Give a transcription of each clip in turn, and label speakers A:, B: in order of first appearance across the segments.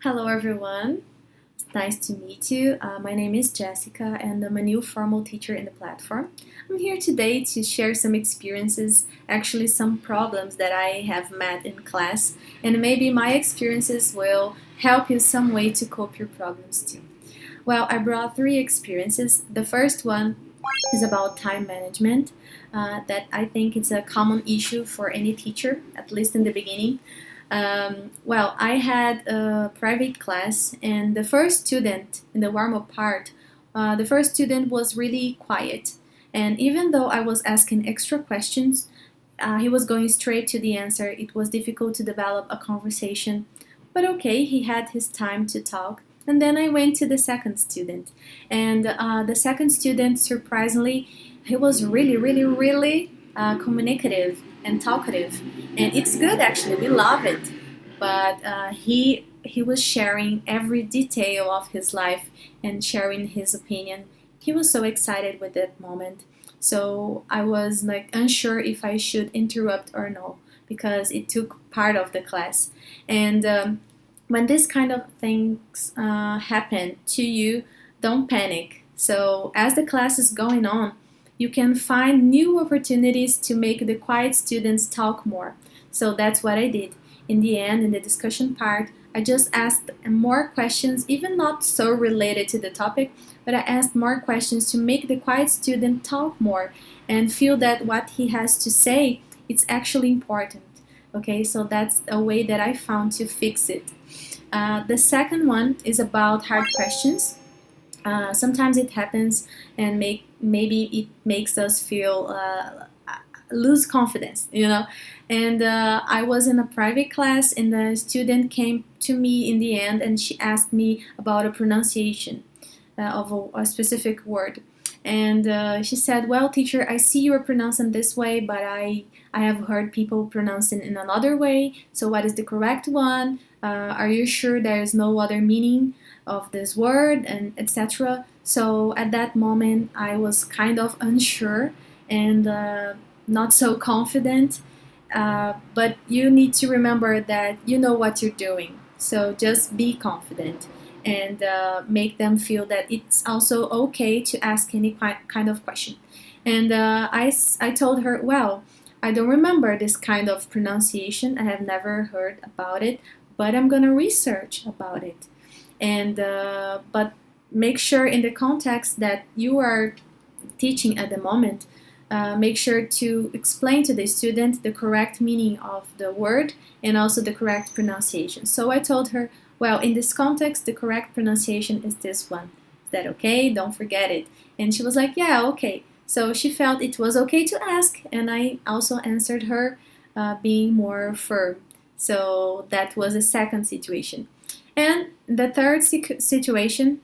A: Hello, everyone. It's nice to meet you. My name is Jessica, and I'm a new formal teacher in the platform. I'm here today to share some experiences, actually, some problems that I have met in class, and maybe my experiences will help you some way to cope your problems too. Well, I brought three experiences. The first one is about time management. That I think it's a common issue for any teacher, at least in the beginning. Well, I had a private class, and the first student in the warm up part, the first student was really quiet. And even though I was asking extra questions, he was going straight to the answer. It was difficult to develop a conversation. But okay, he had his time to talk. And then I went to the second student. And the second student, surprisingly, he was really communicative and talkative. And it's good actually, we love it. But he was sharing every detail of his life and sharing his opinion. He was so excited with that moment. So I was like unsure if I should interrupt or no because it took part of the class. And when this kind of things happen to you, don't panic. So as the class is going on, you can find new opportunities to make the quiet students talk more. So that's what I did. In the end, in the discussion part, I just asked more questions, even not so related to the topic, but I asked more questions to make the quiet student talk more and feel that what he has to say it's actually important. Okay, so that's a way that I found to fix it. The second one is about hard questions. Sometimes it happens and maybe it makes us feel lose confidence, and I was in a private class, and the student came to me in the end, and she asked me about a pronunciation of a specific word. And she said, well, teacher, I see you are pronouncing this way, but I have heard people pronouncing in another way. So what is the correct one? Are you sure there is no other meaning of this word, and etc. So at that moment, I was kind of unsure and not so confident. But you need to remember that you know what you're doing. So just be confident and make them feel that it's also okay to ask any kind of question. And I told her, well, I don't remember this kind of pronunciation. I have never heard about it, but I'm gonna research about it. And but make sure in the context that you are teaching at the moment, make sure to explain to the student the correct meaning of the word and also the correct pronunciation. So I told her, well, in this context, the correct pronunciation is this one. Is that okay? Don't forget it. And she was like, yeah, okay. So she felt it was okay to ask, and I also answered her being more firm. So that was a second situation. And the third situation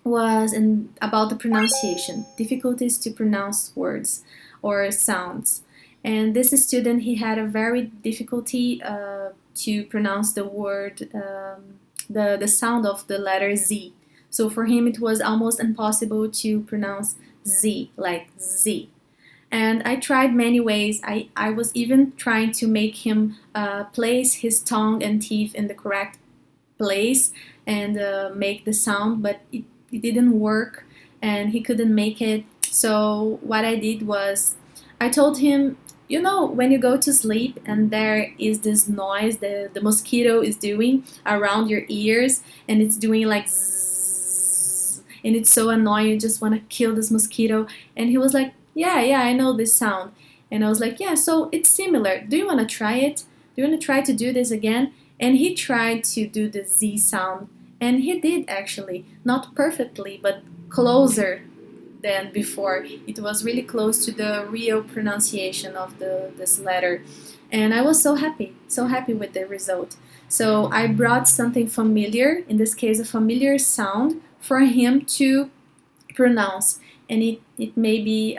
A: was about the pronunciation, difficulties to pronounce words or sounds. And this student, he had a very difficulty to pronounce the word, the sound of the letter Z. So for him, it was almost impossible to pronounce Z, like Z. And I tried many ways. I was even trying to make him place his tongue and teeth in the correct place and make the sound, but it didn't work and he couldn't make it. So what I did was I told him, when you go to sleep and there is this noise the mosquito is doing around your ears, and it's doing like zzz, and it's so annoying, you just want to kill this mosquito. And he was like, yeah, I know this sound. And I was like, yeah, so it's similar. Do you want to try it? Do you want to try to do this again? And he tried to do the Z sound, and he did actually, not perfectly, but closer than before. It was really close to the real pronunciation of this letter. And I was so happy with the result. So I brought something familiar, in this case, a familiar sound for him to pronounce, and it maybe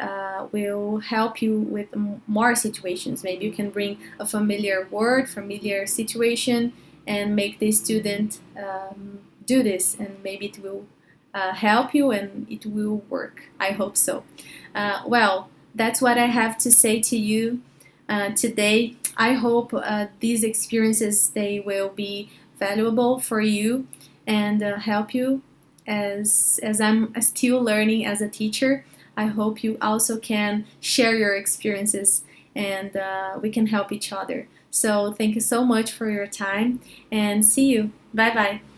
A: will help you with more situations. Maybe you can bring a familiar word, familiar situation, and make the student do this, and maybe it will help you and it will work. I hope so. Well, that's what I have to say to you today. I hope these experiences, they will be valuable for you and help you as I'm still learning as a teacher. I hope you also can share your experiences and we can help each other. So thank you so much for your time and see you. Bye bye.